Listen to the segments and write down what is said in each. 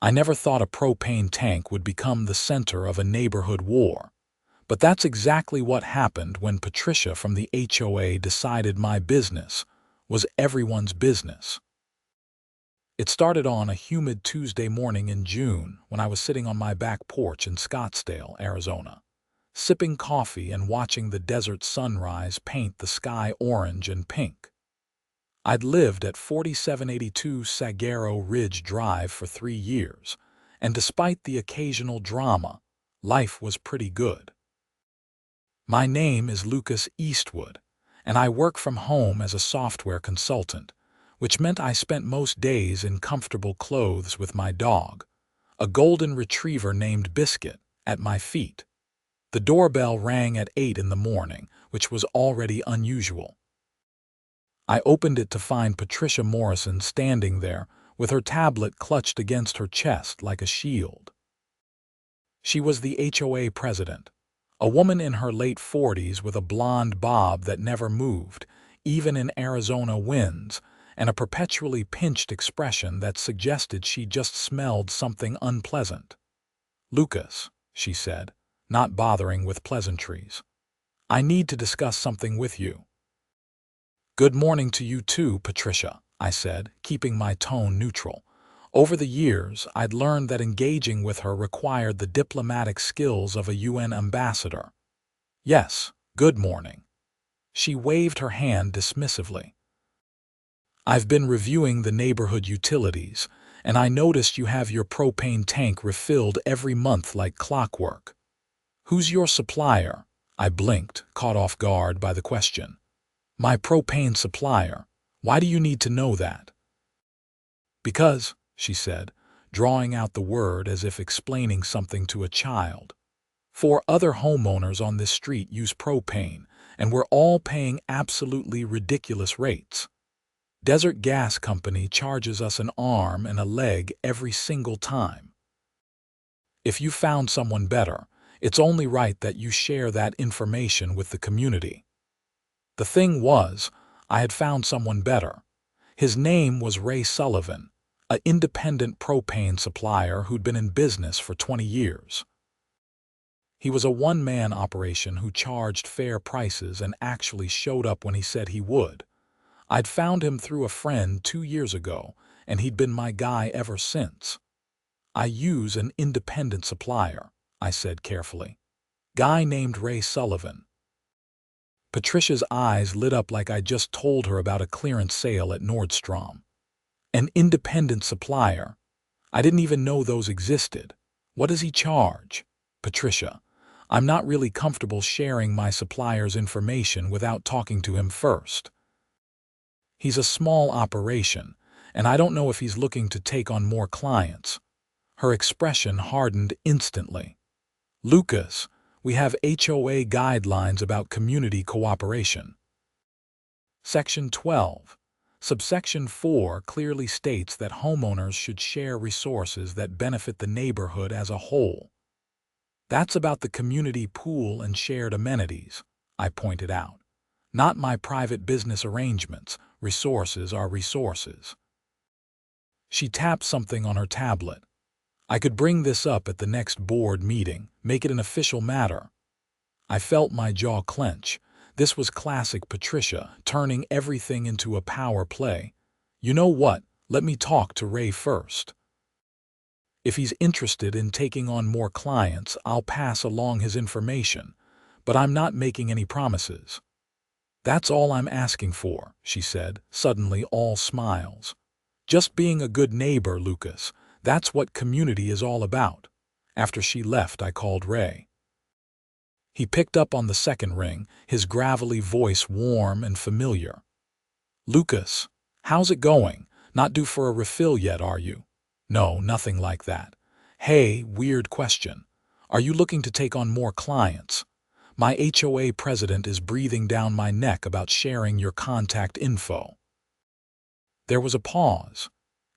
I never thought a propane tank would become the center of a neighborhood war. But that's exactly what happened when Patricia from the HOA decided my business was everyone's business. It started on a humid Tuesday morning in June when I was sitting on my back porch in Scottsdale, Arizona, sipping coffee and watching the desert sunrise paint the sky orange and pink. I'd lived at 4782 Saguaro Ridge Drive for 3 years, and despite the occasional drama, life was pretty good. My name is Lucas Eastwood, and I work from home as a software consultant, which meant I spent most days in comfortable clothes with my dog, a golden retriever named Biscuit, at my feet. The doorbell rang at 8 in the morning, which was already unusual. I opened it to find Patricia Morrison standing there with her tablet clutched against her chest like a shield. She was the HOA president, a woman in her late 40s with a blonde bob that never moved, even in Arizona winds, and a perpetually pinched expression that suggested she just smelled something unpleasant. "Lucas," she said, not bothering with pleasantries, "I need to discuss something with you." "Good morning to you too, Patricia," I said, keeping my tone neutral. Over the years, I'd learned that engaging with her required the diplomatic skills of a UN ambassador. "Yes, good morning." She waved her hand dismissively. "I've been reviewing the neighborhood utilities, and I noticed you have your propane tank refilled every month like clockwork. Who's your supplier?" I blinked, caught off guard by the question. "My propane supplier. Why do you need to know that?" "Because," she said, drawing out the word as if explaining something to a child, "4 other homeowners on this street use propane, and we're all paying absolutely ridiculous rates. Desert Gas Company charges us an arm and a leg every single time. If you found someone better, it's only right that you share that information with the community." The thing was, I had found someone better. His name was Ray Sullivan, an independent propane supplier who'd been in business for 20 years. He was a one-man operation who charged fair prices and actually showed up when he said he would. I'd found him through a friend 2 years ago, and he'd been my guy ever since. "I use an independent supplier," I said carefully. "Guy named Ray Sullivan." Patricia's eyes lit up like I just told her about a clearance sale at Nordstrom. An independent supplier? I didn't even know those existed. What does he charge? "Patricia, I'm not really comfortable sharing my supplier's information without talking to him first. He's a small operation, and I don't know if he's looking to take on more clients." Her expression hardened instantly. "Lucas, we have HOA guidelines about community cooperation. Section 12, subsection 4 clearly states that homeowners should share resources that benefit the neighborhood as a whole. That's about the community pool and shared amenities," I pointed out. "Not my private business arrangements. Resources are resources." She tapped something on her tablet. "I could bring this up at the next board meeting, make it an official matter." I felt my jaw clench. This was classic Patricia, turning everything into a power play. "You know what? Let me talk to Ray first. If he's interested in taking on more clients, I'll pass along his information, but I'm not making any promises." "That's all I'm asking for," she said, suddenly all smiles. "Just being a good neighbor, Lucas. That's what community is all about." After she left, I called Ray. He picked up on the second ring, his gravelly voice warm and familiar. "Lucas, how's it going? Not due for a refill yet, are you?" "No, nothing like that." "Hey, weird question. Are you looking to take on more clients? My HOA president is breathing down my neck about sharing your contact info." There was a pause.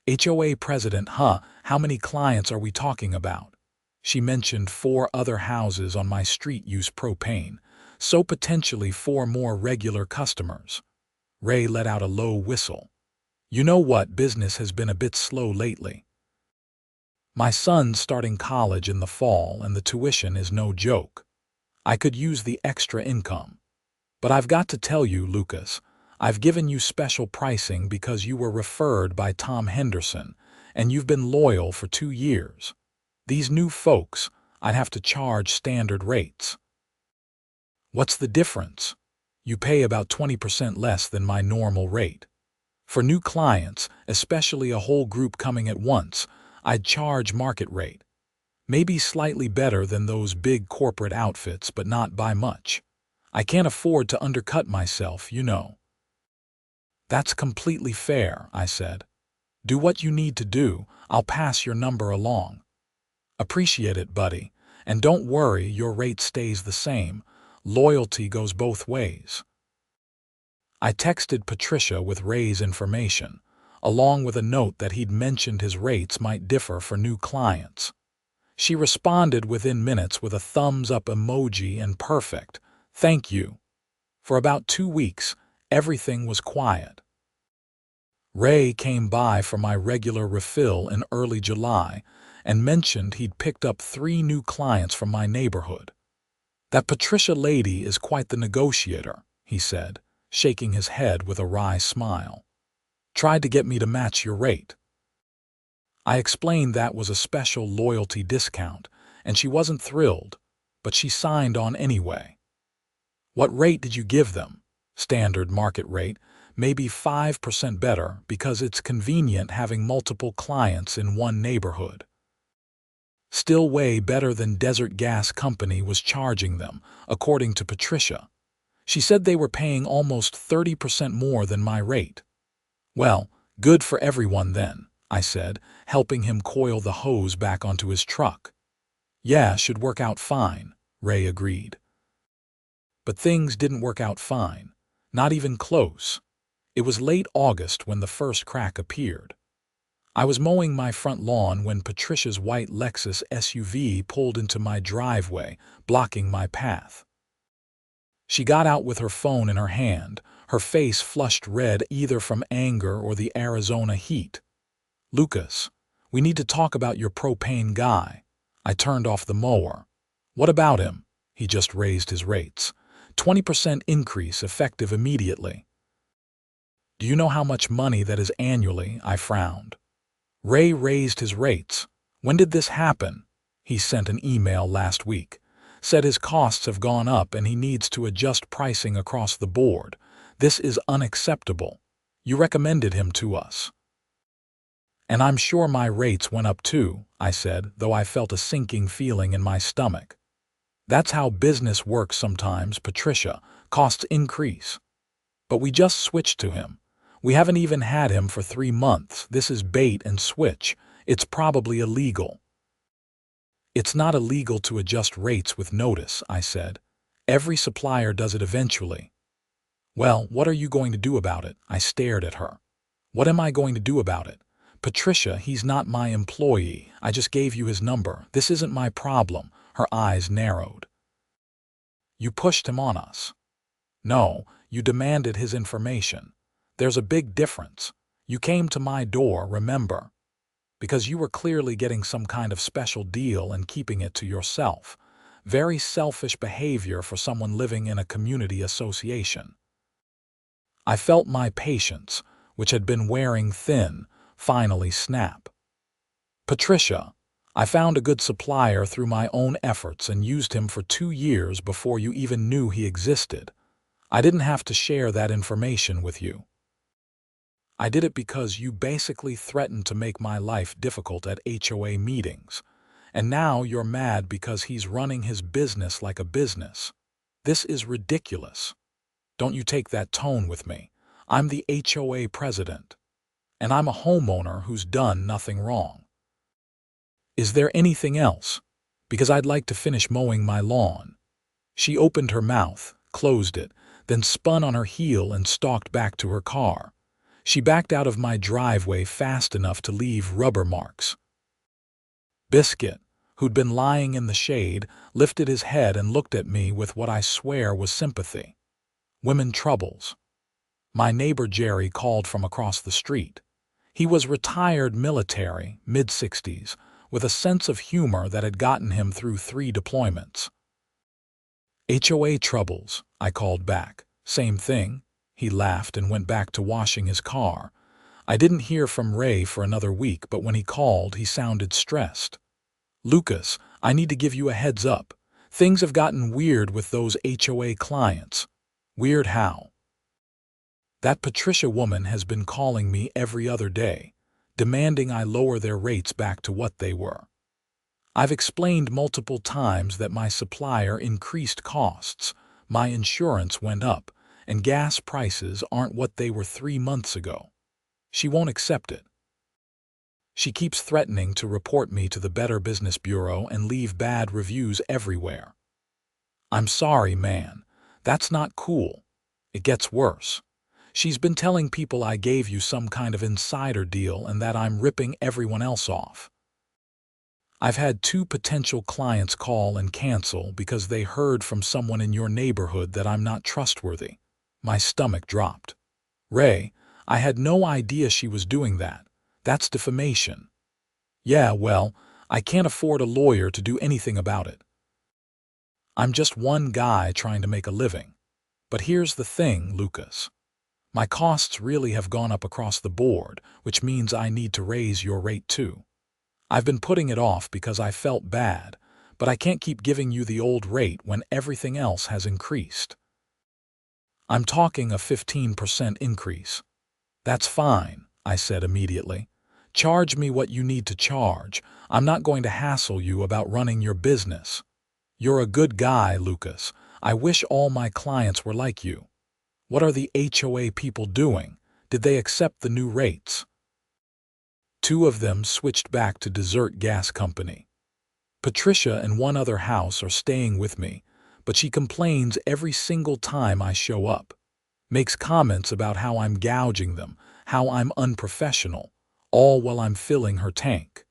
"HOA president, huh? How many clients are we talking about?" She mentioned 4 other houses on my street use propane, so potentially 4 more regular customers. Ray let out a low whistle. "You know what, business has been a bit slow lately." My son's starting college in the fall and the tuition is no joke. I could use the extra income. But I've got to tell you, Lucas, I've given you special pricing because you were referred by Tom Henderson, and you've been loyal for 2 years. These new folks, I'd have to charge standard rates. What's the difference? You pay about 20% less than my normal rate. For new clients, especially a whole group coming at once, I'd charge market rate. Maybe slightly better than those big corporate outfits, but not by much. I can't afford to undercut myself, you know. That's completely fair, I said. Do what you need to do. I'll pass your number along. Appreciate it, buddy. And don't worry, your rate stays the same. Loyalty goes both ways. I texted Patricia with Ray's information, along with a note that he'd mentioned his rates might differ for new clients. She responded within minutes with a thumbs-up emoji and perfect, "Thank you." For about 2 weeks, everything was quiet. Ray came by for my regular refill in early July and mentioned he'd picked up 3 new clients from my neighborhood. "That Patricia lady is quite the negotiator," he said, shaking his head with a wry smile. "Tried to get me to match your rate." I explained that was a special loyalty discount, and she wasn't thrilled, but she signed on anyway. "What rate did you give them?" "Standard market rate, maybe 5% better because it's convenient having multiple clients in one neighborhood." Still way better than Desert Gas Company was charging them, according to Patricia. She said they were paying almost 30% more than my rate. "Well, good for everyone then," I said, helping him coil the hose back onto his truck. "Yeah, should work out fine," Ray agreed. But things didn't work out fine. Not even close. It was late August when the first crack appeared. I was mowing my front lawn when Patricia's white Lexus SUV pulled into my driveway, blocking my path. She got out with her phone in her hand, her face flushed red either from anger or the Arizona heat. "Lucas, we need to talk about your propane guy." I turned off the mower. "What about him?" He just raised his rates. 20% increase effective immediately. "Do you know how much money that is annually?" I frowned. "Ray raised his rates. When did this happen?" He sent an email last week. Said his costs have gone up and he needs to adjust pricing across the board. This is unacceptable. You recommended him to us. "And I'm sure my rates went up too," I said, though I felt a sinking feeling in my stomach. "That's how business works sometimes, Patricia. Costs increase." "But we just switched to him. We haven't even had him for 3 months. This is bait and switch. It's probably illegal." "It's not illegal to adjust rates with notice," I said. "Every supplier does it eventually." "Well, what are you going to do about it?" I stared at her. "What am I going to do about it? Patricia, he's not my employee. I just gave you his number. This isn't my problem." Her eyes narrowed. "You pushed him on us." "No, you demanded his information. There's a big difference. You came to my door, remember? Because you were clearly getting some kind of special deal and keeping it to yourself. Very selfish behavior for someone living in a community association." I felt my patience, which had been wearing thin, finally snap. "Patricia, I found a good supplier through my own efforts and used him for 2 years before you even knew he existed. I didn't have to share that information with you. I did it because you basically threatened to make my life difficult at HOA meetings, and now you're mad because he's running his business like a business. This is ridiculous. Don't you take that tone with me. I'm the HOA president, and I'm a homeowner who's done nothing wrong. Is there anything else? Because I'd like to finish mowing my lawn." She opened her mouth, closed it, then spun on her heel and stalked back to her car. She backed out of my driveway fast enough to leave rubber marks. Biscuit, who'd been lying in the shade, lifted his head and looked at me with what I swear was sympathy. "Women troubles." My neighbor Jerry called from across the street. He was retired military, mid-60s, with a sense of humor that had gotten him through 3 deployments. HOA troubles, I called back. Same thing. He laughed and went back to washing his car. I didn't hear from Ray for another week, but when he called, he sounded stressed. Lucas, I need to give you a heads up. Things have gotten weird with those HOA clients. Weird how? That Patricia woman has been calling me every other day, demanding I lower their rates back to what they were. I've explained multiple times that my supplier increased costs, my insurance went up, and gas prices aren't what they were 3 months ago. She won't accept it. She keeps threatening to report me to the Better Business Bureau and leave bad reviews everywhere. I'm sorry, man. That's not cool. It gets worse. She's been telling people I gave you some kind of insider deal and that I'm ripping everyone else off. I've had 2 potential clients call and cancel because they heard from someone in your neighborhood that I'm not trustworthy. My stomach dropped. Ray, I had no idea she was doing that. That's defamation. Yeah, well, I can't afford a lawyer to do anything about it. I'm just one guy trying to make a living. But here's the thing, Lucas. My costs really have gone up across the board, which means I need to raise your rate too. I've been putting it off because I felt bad, but I can't keep giving you the old rate when everything else has increased. I'm talking a 15% increase. That's fine, I said immediately. Charge me what you need to charge. I'm not going to hassle you about running your business. You're a good guy, Lucas. I wish all my clients were like you. What are the HOA people doing? Did they accept the new rates? 2 of them switched back to Desert Gas Company. Patricia and one other house are staying with me, but she complains every single time I show up. Makes comments about how I'm gouging them, how I'm unprofessional, all while I'm filling her tank.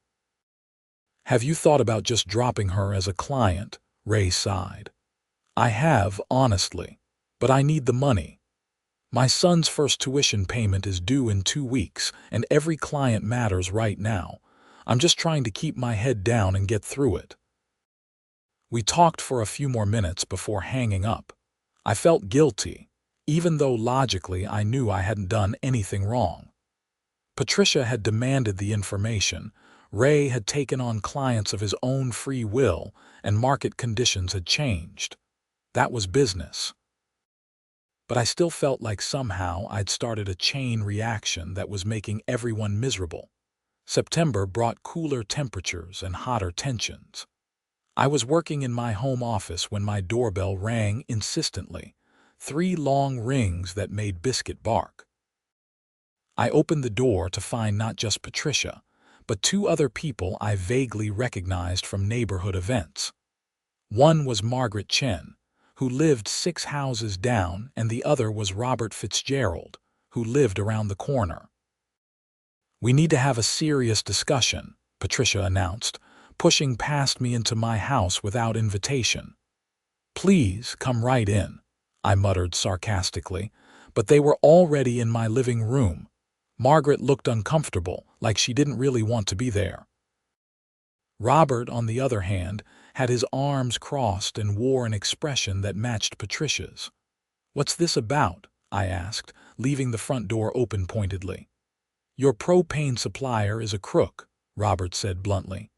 Have you thought about just dropping her as a client? Ray sighed. I have, honestly, but I need the money. My son's first tuition payment is due in 2 weeks, and every client matters right now. I'm just trying to keep my head down and get through it. We talked for a few more minutes before hanging up. I felt guilty, even though logically I knew I hadn't done anything wrong. Patricia had demanded the information, Ray had taken on clients of his own free will, and market conditions had changed. That was business. But I still felt like somehow I'd started a chain reaction that was making everyone miserable. September brought cooler temperatures and hotter tensions. I was working in my home office when my doorbell rang insistently, 3 long rings that made Biscuit bark. I opened the door to find not just Patricia, but 2 other people I vaguely recognized from neighborhood events. One was Margaret Chen, who lived 6 houses down, and the other was Robert Fitzgerald, who lived around the corner. We need to have a serious discussion, Patricia announced, pushing past me into my house without invitation. Please come right in, I muttered sarcastically, but they were already in my living room. Margaret looked uncomfortable, like she didn't really want to be there. Robert, on the other hand, had his arms crossed and wore an expression that matched Patricia's. What's this about? I asked, leaving the front door open pointedly. Your propane supplier is a crook, Robert said bluntly.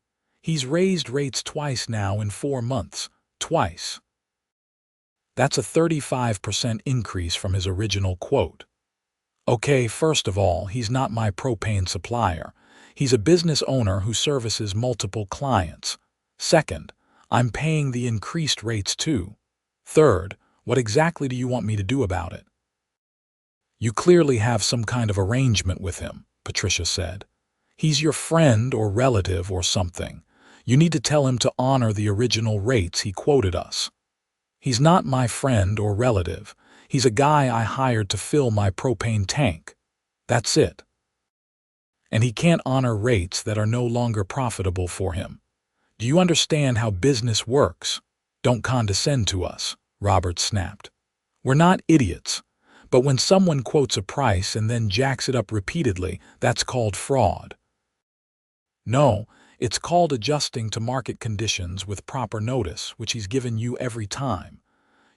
He's raised rates twice now in 4 months. Twice. That's a 35% increase from his original quote. Okay, first of all, he's not my propane supplier. He's a business owner who services multiple clients. Second, I'm paying the increased rates too. Third, what exactly do you want me to do about it? You clearly have some kind of arrangement with him, Patricia said. He's your friend or relative or something. You need to tell him to honor the original rates he quoted us. He's not my friend or relative. He's a guy I hired to fill my propane tank. That's it. And he can't honor rates that are no longer profitable for him. Do you understand how business works? Don't condescend to us, Robert snapped. We're not idiots. But when someone quotes a price and then jacks it up repeatedly, that's called fraud. No, It's called adjusting to market conditions with proper notice, which he's given you every time.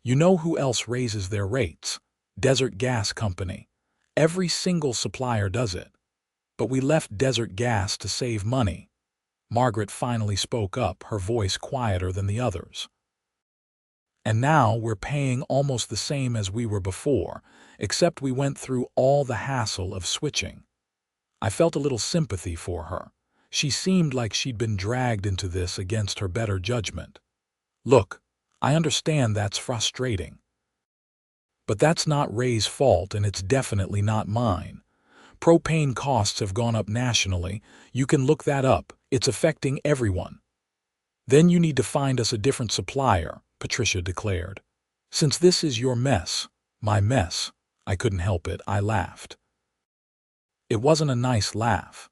You know who else raises their rates? Desert Gas Company. Every single supplier does it. But we left Desert Gas to save money. Margaret finally spoke up, her voice quieter than the others. And now we're paying almost the same as we were before, except we went through all the hassle of switching. I felt a little sympathy for her. She seemed like she'd been dragged into this against her better judgment. Look, I understand that's frustrating. But that's not Ray's fault, and it's definitely not mine. Propane costs have gone up nationally. You can look that up. It's affecting everyone. Then you need to find us a different supplier, Patricia declared. Since this is your mess, my mess, I couldn't help it, I laughed. It wasn't a nice laugh.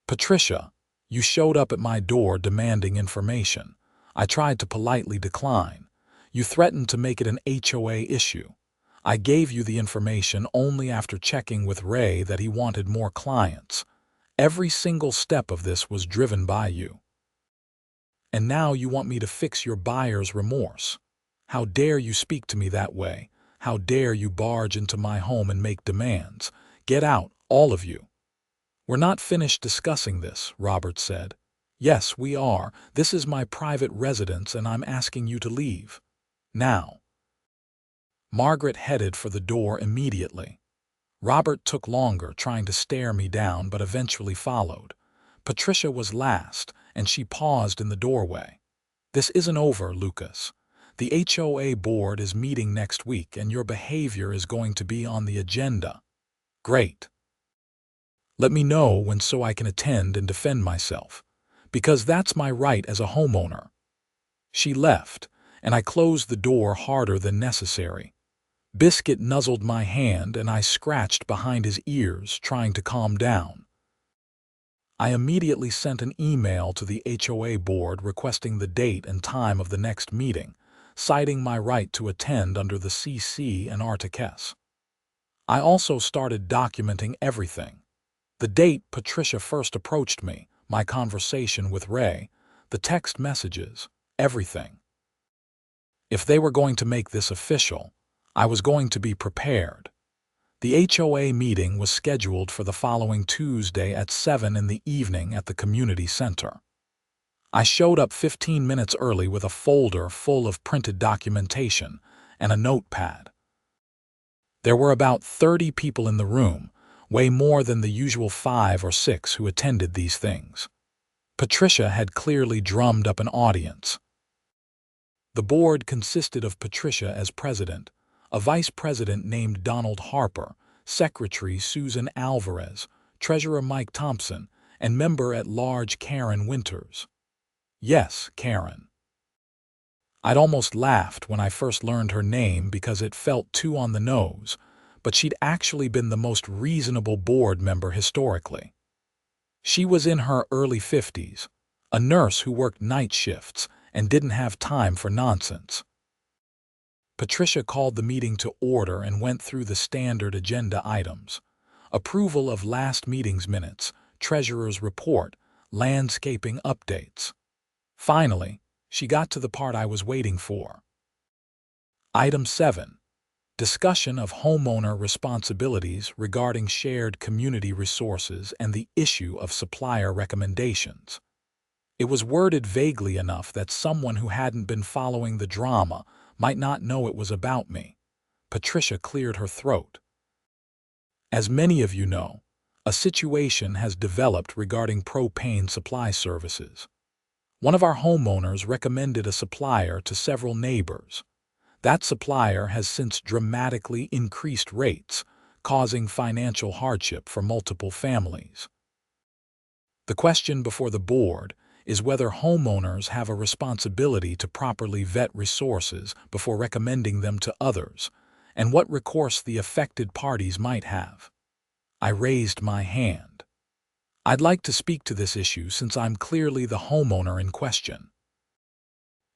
Patricia, you showed up at my door demanding information. I tried to politely decline. You threatened to make it an HOA issue. I gave you the information only after checking with Ray that he wanted more clients. Every single step of this was driven by you. And now you want me to fix your buyer's remorse. How dare you speak to me that way? How dare you barge into my home and make demands? Get out, all of you. We're not finished discussing this, Robert said. Yes, we are. This is my private residence and I'm asking you to leave. Now. Margaret headed for the door immediately. Robert took longer, trying to stare me down, but eventually followed. Patricia was last, and she paused in the doorway. This isn't over, Lucas. The HOA board is meeting next week and your behavior is going to be on the agenda. Great. Let me know when so I can attend and defend myself, because that's my right as a homeowner. She left, and I closed the door harder than necessary. Biscuit nuzzled my hand and I scratched behind his ears, trying to calm down. I immediately sent an email to the HOA board requesting the date and time of the next meeting, citing my right to attend under the CC and Article S. I also started documenting everything. The date Patricia first approached me, my conversation with Ray, the text messages, everything. If they were going to make this official, I was going to be prepared. The HOA meeting was scheduled for the following Tuesday at 7 in the evening at the community center. I showed up 15 minutes early with a folder full of printed documentation and a notepad. There were about 30 people in the room, way more than the usual 5 or 6 who attended these things. Patricia had clearly drummed up an audience. The board consisted of Patricia as president, a vice president named Donald Harper, secretary Susan Alvarez, treasurer Mike Thompson, and member-at-large Karen Winters. Yes, Karen. I'd almost laughed when I first learned her name because it felt too on the nose, but she'd actually been the most reasonable board member historically. She was in her early 50s, a nurse who worked night shifts and didn't have time for nonsense. Patricia called the meeting to order and went through the standard agenda items: approval of last meeting's minutes, treasurer's report, landscaping updates. Finally, she got to the part I was waiting for. Item 7. Discussion of homeowner responsibilities regarding shared community resources and the issue of supplier recommendations. It was worded vaguely enough that someone who hadn't been following the drama might not know it was about me. Patricia cleared her throat. As many of you know, a situation has developed regarding propane supply services. One of our homeowners recommended a supplier to several neighbors. That supplier has since dramatically increased rates, causing financial hardship for multiple families. The question before the board is whether homeowners have a responsibility to properly vet resources before recommending them to others, and what recourse the affected parties might have. I raised my hand. I'd like to speak to this issue since I'm clearly the homeowner in question.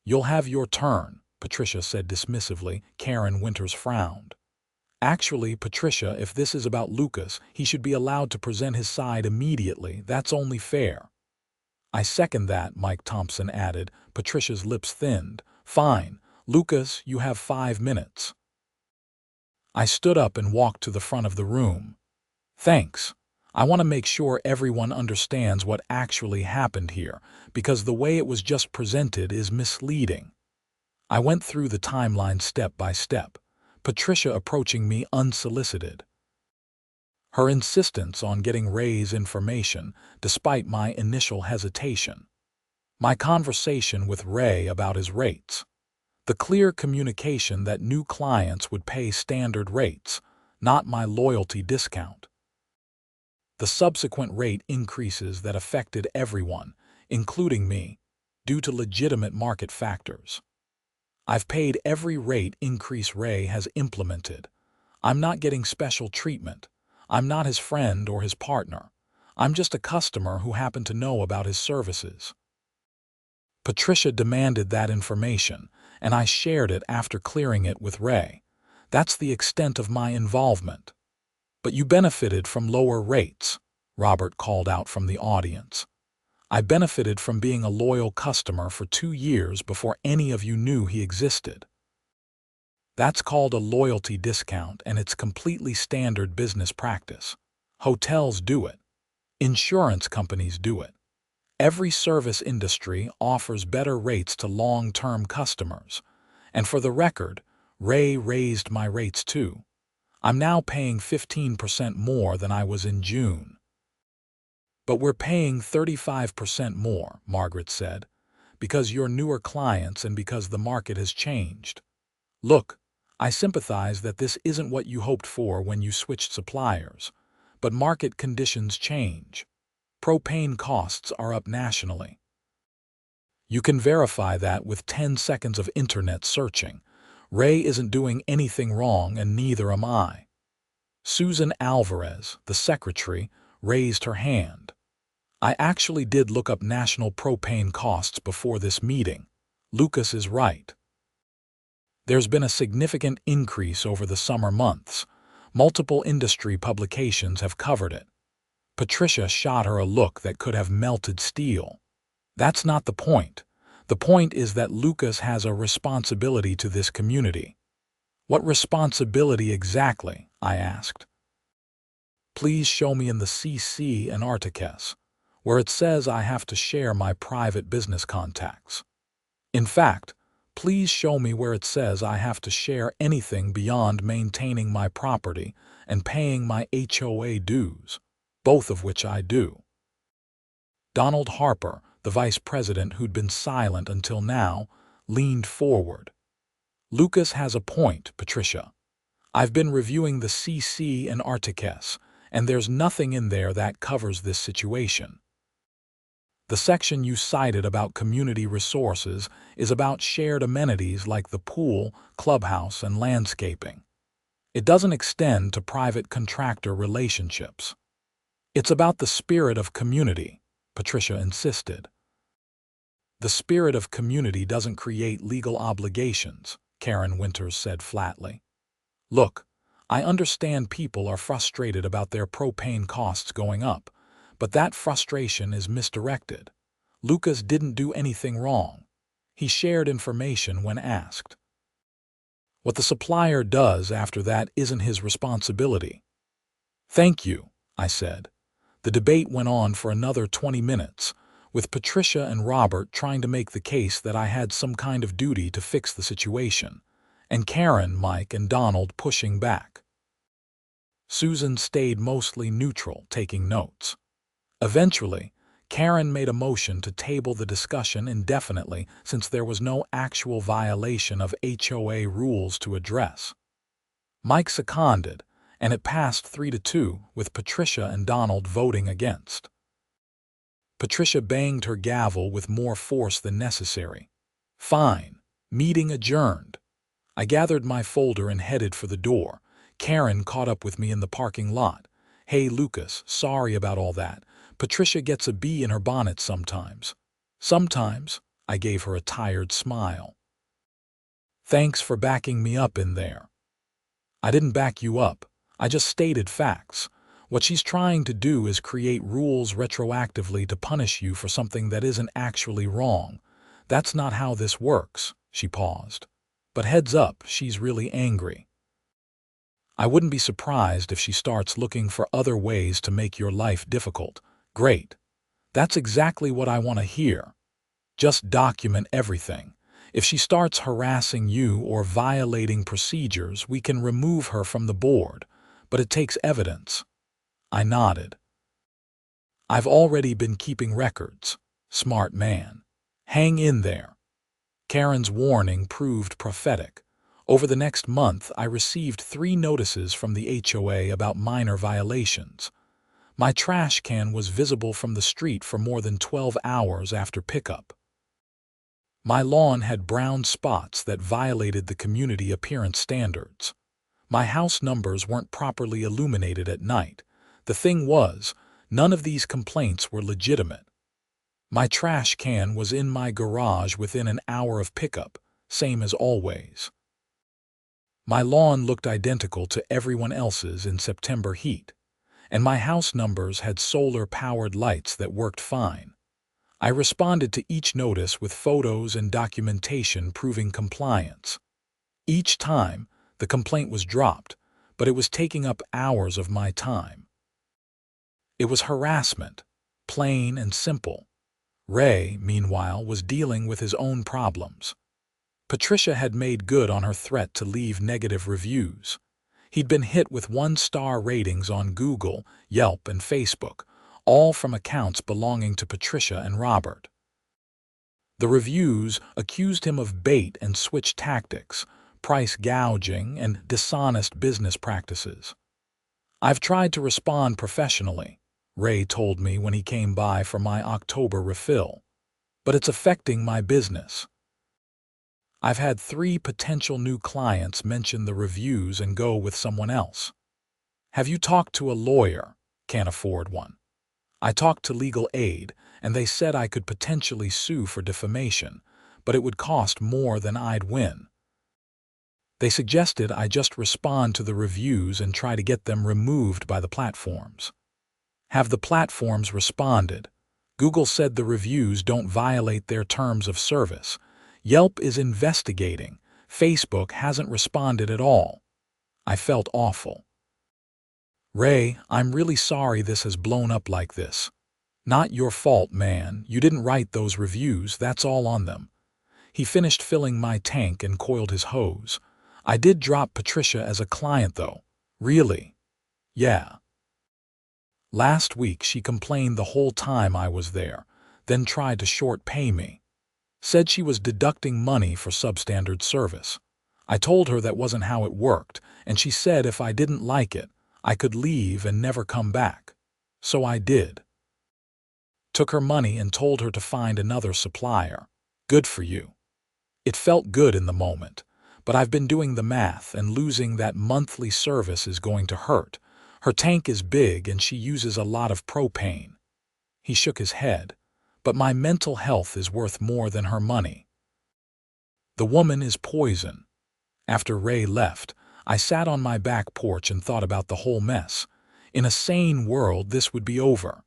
You'll have your turn, Patricia said dismissively. Karen Winters frowned. Actually, Patricia, if this is about Lucas, he should be allowed to present his side immediately. That's only fair. I second that, Mike Thompson added. Patricia's lips thinned. Fine. Lucas, you have 5 minutes. I stood up and walked to the front of the room. Thanks. I want to make sure everyone understands what actually happened here, because the way it was just presented is misleading. I went through the timeline step by step, Patricia approaching me unsolicited. Her insistence on getting Ray's information, despite my initial hesitation. My conversation with Ray about his rates. The clear communication that new clients would pay standard rates, not my loyalty discount. The subsequent rate increases that affected everyone, including me, due to legitimate market factors. I've paid every rate increase Ray has implemented. I'm not getting special treatment. I'm not his friend or his partner. I'm just a customer who happened to know about his services. Patricia demanded that information, and I shared it after clearing it with Ray. That's the extent of my involvement. But you benefited from lower rates, Robert called out from the audience. I benefited from being a loyal customer for 2 years before any of you knew he existed. That's called a loyalty discount, and it's completely standard business practice. Hotels do it. Insurance companies do it. Every service industry offers better rates to long-term customers. And for the record, Ray raised my rates too. I'm now paying 15% more than I was in June. But we're paying 35% more, Margaret said, because you're newer clients and because the market has changed. Look, I sympathize that this isn't what you hoped for when you switched suppliers, but market conditions change. Propane costs are up nationally. You can verify that with 10 seconds of internet searching. Ray isn't doing anything wrong, and neither am I. Susan Alvarez, the secretary, raised her hand. I actually did look up national propane costs before this meeting. Lucas is right. There's been a significant increase over the summer months. Multiple industry publications have covered it. Patricia shot her a look that could have melted steel. That's not the point. The point is that Lucas has a responsibility to this community. What responsibility exactly? I asked. Please show me in the CC and Articus, where it says I have to share my private business contacts. In fact, please show me where it says I have to share anything beyond maintaining my property and paying my HOA dues, both of which I do. Donald Harper, the vice president who'd been silent until now, leaned forward. Lucas has a point, Patricia. I've been reviewing the CC and Articus, and there's nothing in there that covers this situation. The section you cited about community resources is about shared amenities like the pool, clubhouse, and landscaping. It doesn't extend to private contractor relationships. It's about the spirit of community, Patricia insisted. The spirit of community doesn't create legal obligations, Karen Winters said flatly. Look, I understand people are frustrated about their propane costs going up, but that frustration is misdirected. Lucas didn't do anything wrong. He shared information when asked. What the supplier does after that isn't his responsibility. Thank you, I said. The debate went on for another 20 minutes, with Patricia and Robert trying to make the case that I had some kind of duty to fix the situation, and Karen, Mike, and Donald pushing back. Susan stayed mostly neutral, taking notes. Eventually, Karen made a motion to table the discussion indefinitely since there was no actual violation of HOA rules to address. Mike seconded, and it passed 3-2, with Patricia and Donald voting against. Patricia banged her gavel with more force than necessary. Fine. Meeting adjourned. I gathered my folder and headed for the door. Karen caught up with me in the parking lot. Hey, Lucas, sorry about all that. Patricia gets a bee in her bonnet sometimes. Sometimes, I gave her a tired smile. Thanks for backing me up in there. I didn't back you up. I just stated facts. What she's trying to do is create rules retroactively to punish you for something that isn't actually wrong. That's not how this works." She paused. "But heads up, she's really angry. I wouldn't be surprised if she starts looking for other ways to make your life difficult." "Great. That's exactly what I want to hear. Just document everything. If she starts harassing you or violating procedures, we can remove her from the board, but it takes evidence." I nodded. "I've already been keeping records." "Smart man. Hang in there." Karen's warning proved prophetic. Over the next month, I received 3 notices from the HOA about minor violations. My trash can was visible from the street for more than 12 hours after pickup. My lawn had brown spots that violated the community appearance standards. My house numbers weren't properly illuminated at night. The thing was, none of these complaints were legitimate. My trash can was in my garage within an hour of pickup, same as always. My lawn looked identical to everyone else's in September heat, and my house numbers had solar-powered lights that worked fine. I responded to each notice with photos and documentation proving compliance. Each time, the complaint was dropped, but it was taking up hours of my time. It was harassment, plain and simple. Ray, meanwhile, was dealing with his own problems. Patricia had made good on her threat to leave negative reviews. He'd been hit with 1-star ratings on Google, Yelp, and Facebook, all from accounts belonging to Patricia and Robert. The reviews accused him of bait and switch tactics, price gouging, and dishonest business practices. "I've tried to respond professionally," Ray told me when he came by for my October refill, "but it's affecting my business. I've had 3 potential new clients mention the reviews and go with someone else." "Have you talked to a lawyer?" "Can't afford one." "I talked to legal aid, and they said I could potentially sue for defamation, but it would cost more than I'd win. They suggested I just respond to the reviews and try to get them removed by the platforms." "Have the platforms responded?" "Google said the reviews don't violate their terms of service. Yelp is investigating. Facebook hasn't responded at all." I felt awful. "Ray, I'm really sorry this has blown up like this. Not your fault, man. You didn't write those reviews, that's all on them." He finished filling my tank and coiled his hose. "I did drop Patricia as a client, though." "Really?" "Yeah. Last week she complained the whole time I was there, then tried to short pay me. Said she was deducting money for substandard service. I told her that wasn't how it worked, and she said if I didn't like it, I could leave and never come back. So I did. Took her money and told her to find another supplier. Good for you." It felt good in the moment, but I've been doing the math, and losing that monthly service is going to hurt. Her tank is big and she uses a lot of propane. He shook his head. "But my mental health is worth more than her money. The woman is poison." After Ray left, I sat on my back porch and thought about the whole mess. In a sane world, this would be over.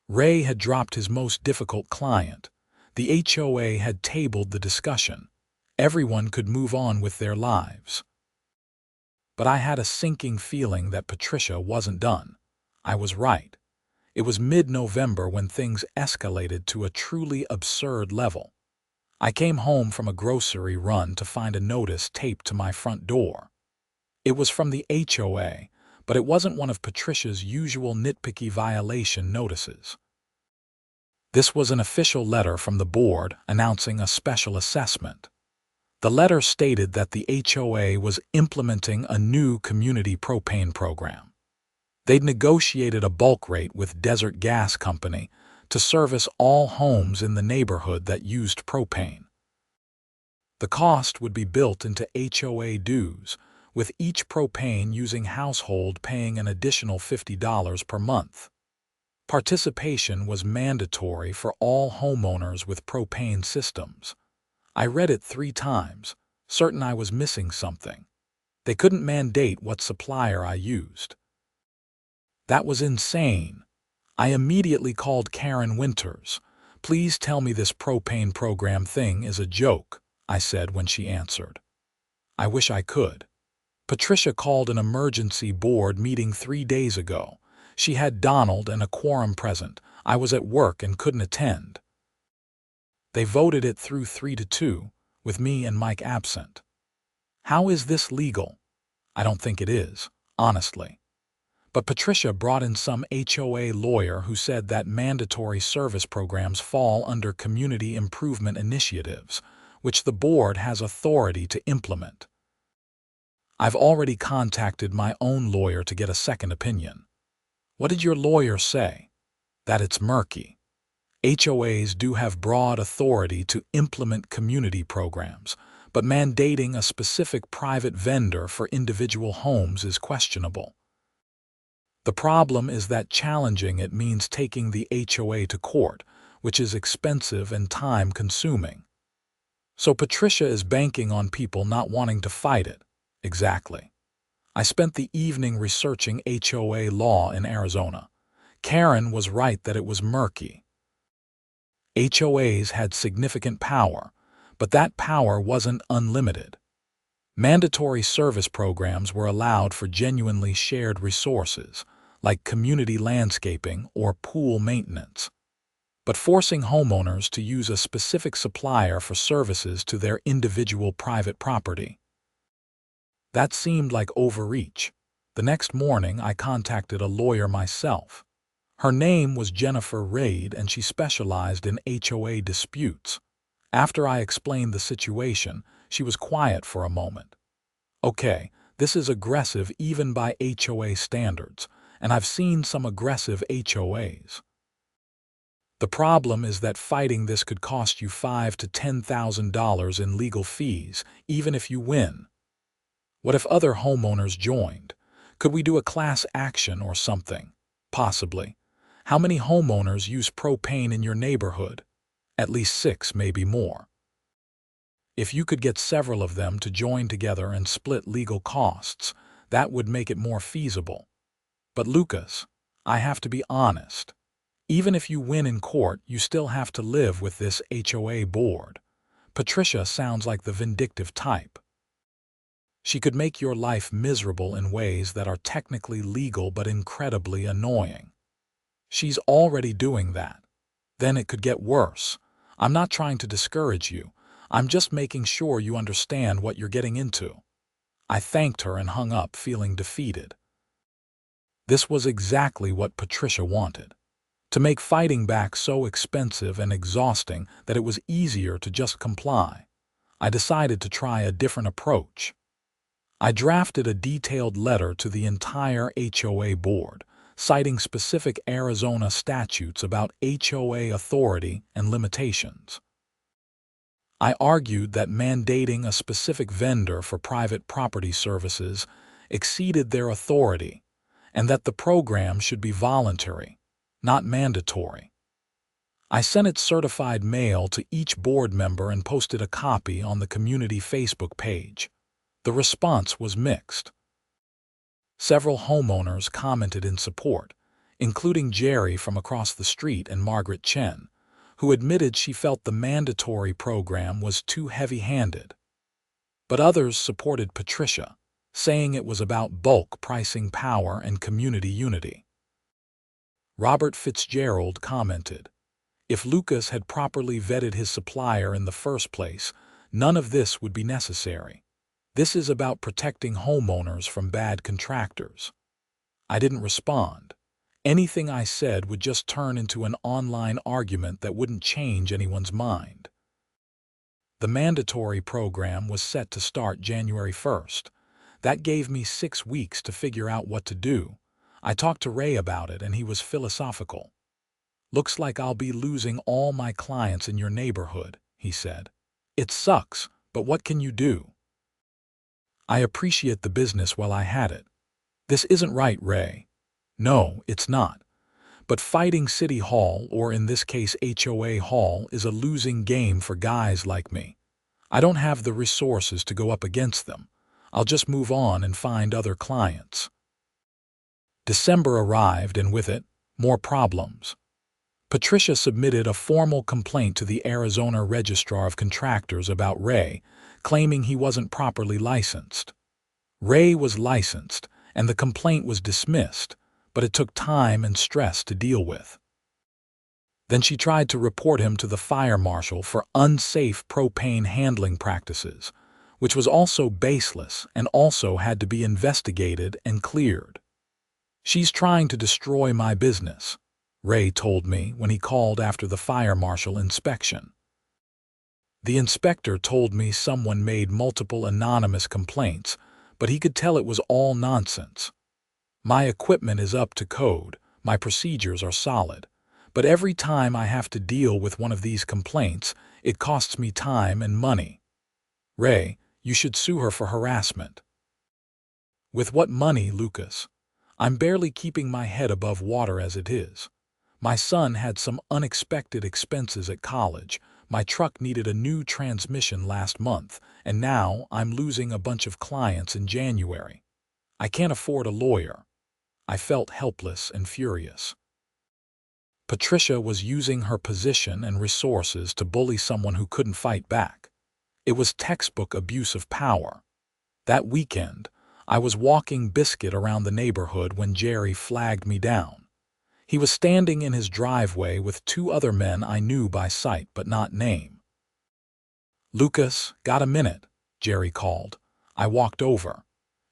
Ray had dropped his most difficult client. The HOA had tabled the discussion. Everyone could move on with their lives. But I had a sinking feeling that Patricia wasn't done. I was right. It was mid-November when things escalated to a truly absurd level. I came home from a grocery run to find a notice taped to my front door. It was from the HOA, but it wasn't one of Patricia's usual nitpicky violation notices. This was an official letter from the board announcing a special assessment. The letter stated that the HOA was implementing a new community propane program. They'd negotiated a bulk rate with Desert Gas Company to service all homes in the neighborhood that used propane. The cost would be built into HOA dues, with each propane using household paying an additional $50 per month. Participation was mandatory for all homeowners with propane systems. I read it 3 times, certain I was missing something. They couldn't mandate what supplier I used. That was insane. I immediately called Karen Winters. "Please tell me this propane program thing is a joke," I said when she answered. "I wish I could. Patricia called an emergency board meeting 3 days ago. She had Donald and a quorum present. I was at work and couldn't attend. They voted it through 3-2, with me and Mike absent. How is this legal? I don't think it is, honestly. But Patricia brought in some HOA lawyer who said that mandatory service programs fall under community improvement initiatives, which the board has authority to implement. I've already contacted my own lawyer to get a second opinion." "What did your lawyer say?" "That it's murky. HOAs do have broad authority to implement community programs, but mandating a specific private vendor for individual homes is questionable. The problem is that challenging it means taking the HOA to court, which is expensive and time-consuming. So Patricia is banking on people not wanting to fight it." "Exactly. I spent the evening researching HOA law in Arizona. Karen was right that it was murky. HOAs had significant power, but that power wasn't unlimited. Mandatory service programs were allowed for genuinely shared resources, like community landscaping or pool maintenance. But forcing homeowners to use a specific supplier for services to their individual private property, that seemed like overreach. The next morning, I contacted a lawyer myself. Her name was Jennifer Raid, and she specialized in HOA disputes. After I explained the situation, she was quiet for a moment. "Okay, this is aggressive even by HOA standards, and I've seen some aggressive HOAs. The problem is that fighting this could cost you $5,000 to $10,000 in legal fees, even if you win. What if other homeowners joined? Could we do a class action or something? Possibly. How many homeowners use propane in your neighborhood? At least 6, maybe more. If you could get several of them to join together and split legal costs, that would make it more feasible. But Lucas, I have to be honest. Even if you win in court, you still have to live with this HOA board. Patricia sounds like the vindictive type. She could make your life miserable in ways that are technically legal but incredibly annoying. She's already doing that. Then it could get worse. I'm not trying to discourage you. I'm just making sure you understand what you're getting into." I thanked her and hung up, feeling defeated. This was exactly what Patricia wanted. To make fighting back so expensive and exhausting that it was easier to just comply. I decided to try a different approach. I drafted a detailed letter to the entire HOA board, citing specific Arizona statutes about HOA authority and limitations. I argued that mandating a specific vendor for private property services exceeded their authority, and that the program should be voluntary, not mandatory. I sent it certified mail to each board member and posted a copy on the community Facebook page. The response was mixed. Several homeowners commented in support, including Jerry from across the street and Margaret Chen, who admitted she felt the mandatory program was too heavy-handed. But others supported Patricia, saying it was about bulk pricing power and community unity. Robert Fitzgerald commented, "If Lucas had properly vetted his supplier in the first place, none of this would be necessary. This is about protecting homeowners from bad contractors." I didn't respond. Anything I said would just turn into an online argument that wouldn't change anyone's mind. The mandatory program was set to start January 1st. That gave me 6 weeks to figure out what to do. I talked to Ray about it, and he was philosophical. "Looks like I'll be losing all my clients in your neighborhood," he said. "It sucks, but what can you do? I appreciate the business while I had it." "This isn't right, Ray." "No, it's not. But fighting City Hall, or in this case HOA Hall, is a losing game for guys like me. I don't have the resources to go up against them. I'll just move on and find other clients." December arrived, and with it, more problems. Patricia submitted a formal complaint to the Arizona Registrar of Contractors about Ray, claiming he wasn't properly licensed. Ray was licensed, and the complaint was dismissed, but it took time and stress to deal with. Then she tried to report him to the fire marshal for unsafe propane handling practices, which was also baseless and also had to be investigated and cleared. "She's trying to destroy my business," Ray told me when he called after the fire marshal inspection. The inspector told me someone made multiple anonymous complaints, but he could tell it was all nonsense. "My equipment is up to code, my procedures are solid, but every time I have to deal with one of these complaints, it costs me time and money. Ray, you should sue her for harassment." "With what money, Lucas? I'm barely keeping my head above water as it is. My son had some unexpected expenses at college, my truck needed a new transmission last month, and now I'm losing a bunch of clients in January. I can't afford a lawyer." I felt helpless and furious. Patricia was using her position and resources to bully someone who couldn't fight back. It was textbook abuse of power. That weekend, I was walking Biscuit around the neighborhood when Jerry flagged me down. He was standing in his driveway with two other men I knew by sight but not name. "Lucas, got a minute?" Jerry called. I walked over.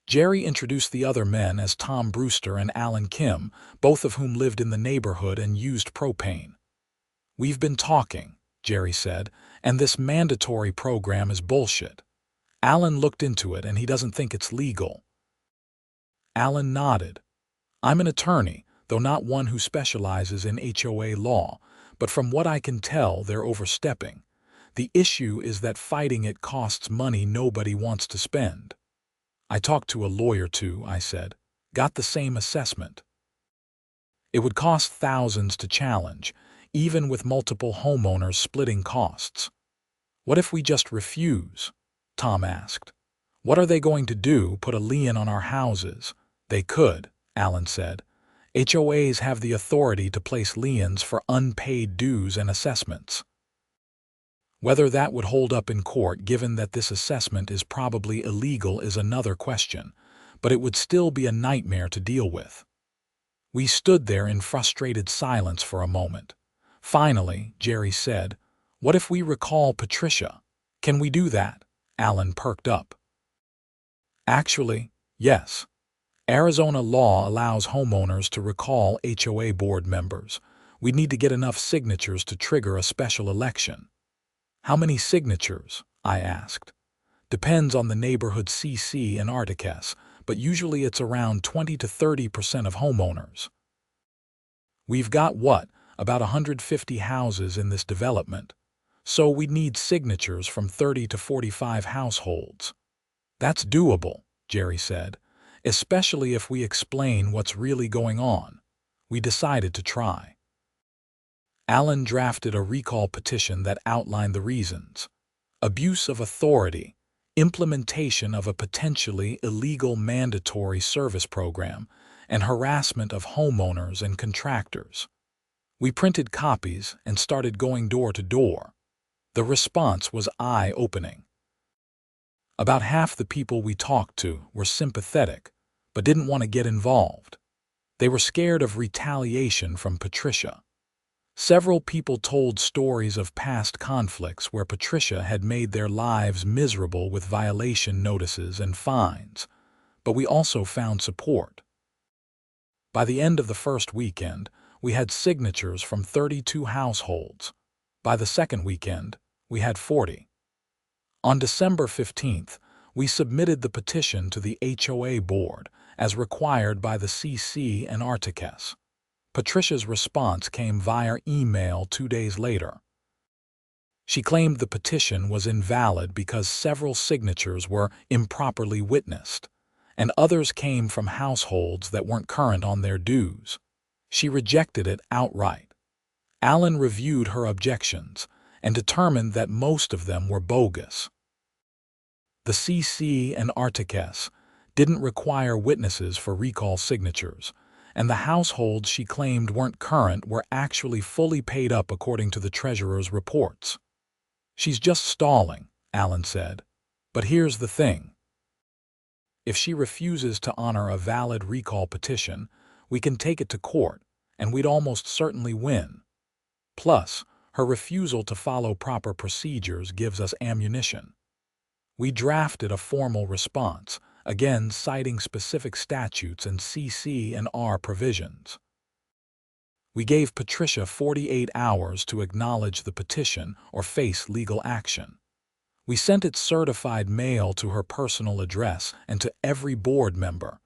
Jerry introduced the other men as Tom Brewster and Alan Kim, both of whom lived in the neighborhood and used propane. "We've been talking," Jerry said, "and this mandatory program is bullshit. Alan looked into it and he doesn't think it's legal." Alan nodded. "I'm an attorney, though not one who specializes in HOA law, but from what I can tell, they're overstepping. The issue is that fighting it costs money nobody wants to spend." "I talked to a lawyer too," I said. "Got the same assessment. It would cost thousands to challenge, even with multiple homeowners splitting costs." "What if we just refuse?" Tom asked. "What are they going to do, put a lien on our houses?" "They could," Alan said. "HOAs have the authority to place liens for unpaid dues and assessments." Whether that would hold up in court, given that this assessment is probably illegal, is another question, but it would still be a nightmare to deal with. We stood there in frustrated silence for a moment. Finally, Jerry said, "What if we recall Patricia? Can we do that?" Alan perked up. "Actually, yes. Arizona law allows homeowners to recall HOA board members. We'd need to get enough signatures to trigger a special election." "How many signatures?" I asked. "Depends on the neighborhood CC and Articus, but usually it's around 20 to 30% of homeowners. We've got about 150 houses in this development, so we'd need signatures from 30 to 45 households." "That's doable," Jerry said, "especially if we explain what's really going on." We decided to try. Alan drafted a recall petition that outlined the reasons: abuse of authority, implementation of a potentially illegal mandatory service program, and harassment of homeowners and contractors. We printed copies and started going door to door. The response was eye-opening. About half the people we talked to were sympathetic, but didn't want to get involved. They were scared of retaliation from Patricia. Several people told stories of past conflicts where Patricia had made their lives miserable with violation notices and fines, but we also found support. By the end of the first weekend, we had signatures from 32 households. By the second weekend, we had 40. On December 15th, we submitted the petition to the HOA board, as required by the CC and Articus. Patricia's response came via email 2 days later. She claimed the petition was invalid because several signatures were improperly witnessed, and others came from households that weren't current on their dues. She rejected it outright. Alan reviewed her objections and determined that most of them were bogus. The CC and Articus didn't require witnesses for recall signatures, and the households she claimed weren't current were actually fully paid up according to the treasurer's reports. "She's just stalling," Alan said. "But here's the thing. If she refuses to honor a valid recall petition, we can take it to court, and we'd almost certainly win. Plus, her refusal to follow proper procedures gives us ammunition." We drafted a formal response, again citing specific statutes and CC&R provisions. We gave Patricia 48 hours to acknowledge the petition or face legal action. We sent it certified mail to her personal address and to every board member.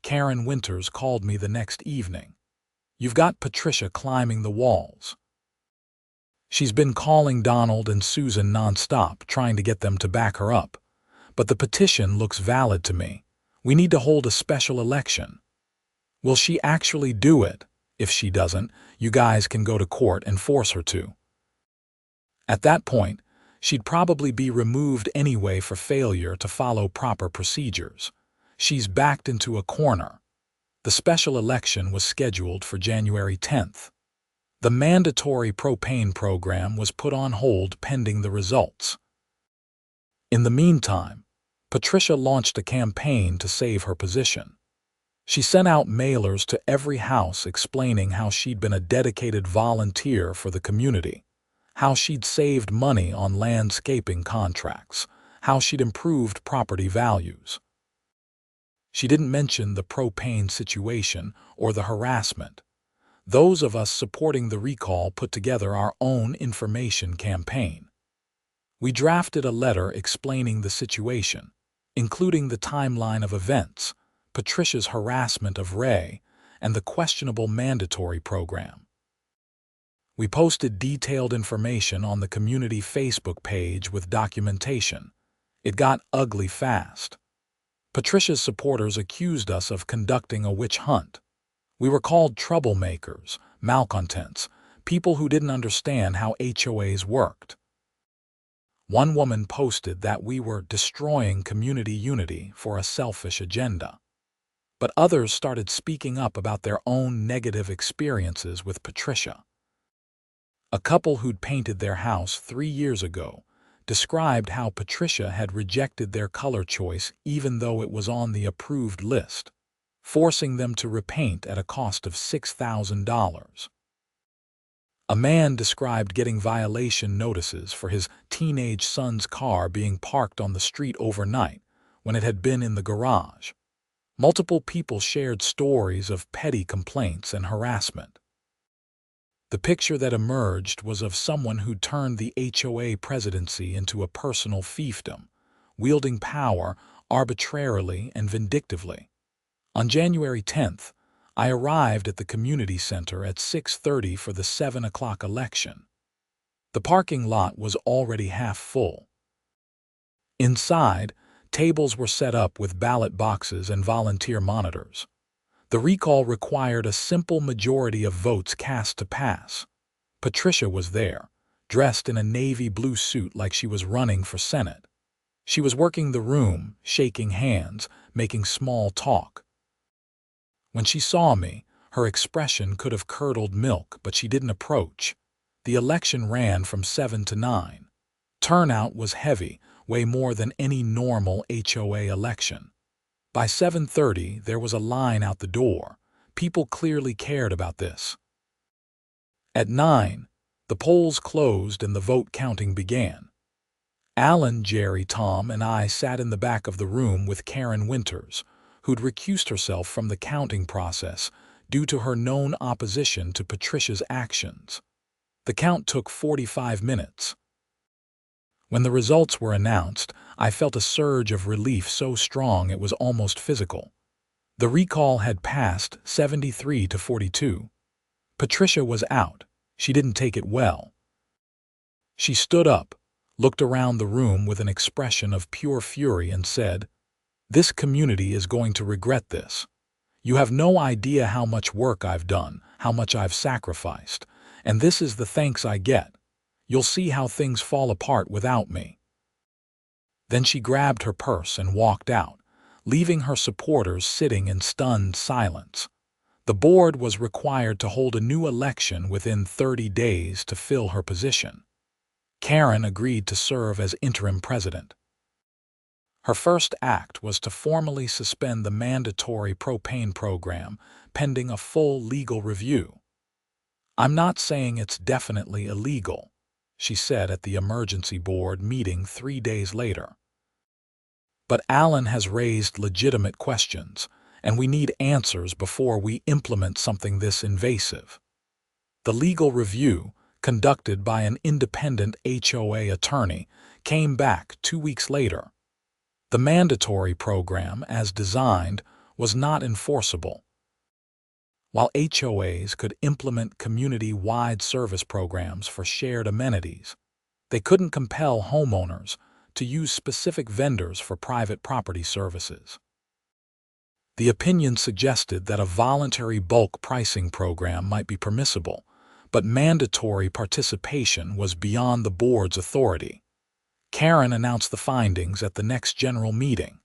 Karen Winters called me the next evening. "You've got Patricia climbing the walls. She's been calling Donald and Susan nonstop, trying to get them to back her up. But the petition looks valid to me. We need to hold a special election." "Will she actually do it? If she doesn't, you guys can go to court and force her to." At that point, she'd probably be removed anyway for failure to follow proper procedures. She's backed into a corner. The special election was scheduled for January 10th. The mandatory propane program was put on hold pending the results. In the meantime, Patricia launched a campaign to save her position. She sent out mailers to every house explaining how she'd been a dedicated volunteer for the community, how she'd saved money on landscaping contracts, how she'd improved property values. She didn't mention the propane situation or the harassment. Those of us supporting the recall put together our own information campaign. We drafted a letter explaining the situation, including the timeline of events, Patricia's harassment of Ray, and the questionable mandatory program. We posted detailed information on the community Facebook page with documentation. It got ugly fast. Patricia's supporters accused us of conducting a witch hunt. We were called troublemakers, malcontents, people who didn't understand how HOAs worked. One woman posted that we were destroying community unity for a selfish agenda. But others started speaking up about their own negative experiences with Patricia. A couple who'd painted their house 3 years ago described how Patricia had rejected their color choice even though it was on the approved list, forcing them to repaint at a cost of $6,000. A man described getting violation notices for his teenage son's car being parked on the street overnight when it had been in the garage. Multiple people shared stories of petty complaints and harassment. The picture that emerged was of someone who turned the HOA presidency into a personal fiefdom, wielding power arbitrarily and vindictively. On January 10th, I arrived at the community center at 6:30 for the 7 o'clock election. The parking lot was already half full. Inside, tables were set up with ballot boxes and volunteer monitors. The recall required a simple majority of votes cast to pass. Patricia was there, dressed in a navy blue suit like she was running for Senate. She was working the room, shaking hands, making small talk. When she saw me, her expression could have curdled milk, but she didn't approach. The election ran from 7 to 9. Turnout was heavy, way more than any normal HOA election. By 7:30, there was a line out the door. People clearly cared about this. At 9, the polls closed and the vote counting began. Alan, Jerry, Tom, and I sat in the back of the room with Karen Winters, who'd recused herself from the counting process due to her known opposition to Patricia's actions. The count took 45 minutes. When the results were announced, I felt a surge of relief so strong it was almost physical. The recall had passed 73 to 42. Patricia was out. She didn't take it well. She stood up, looked around the room with an expression of pure fury and said, "This community is going to regret this. You have no idea how much work I've done, how much I've sacrificed, and this is the thanks I get. You'll see how things fall apart without me." Then she grabbed her purse and walked out, leaving her supporters sitting in stunned silence. The board was required to hold a new election within 30 days to fill her position. Karen agreed to serve as interim president. Her first act was to formally suspend the mandatory propane program pending a full legal review. "I'm not saying it's definitely illegal," she said at the emergency board meeting 3 days later. "But Alan has raised legitimate questions, and we need answers before we implement something this invasive." The legal review, conducted by an independent HOA attorney, came back 2 weeks later. The mandatory program, as designed, was not enforceable. While HOAs could implement community-wide service programs for shared amenities, they couldn't compel homeowners to use specific vendors for private property services. The opinion suggested that a voluntary bulk pricing program might be permissible, but mandatory participation was beyond the board's authority. Karen announced the findings at the next general meeting.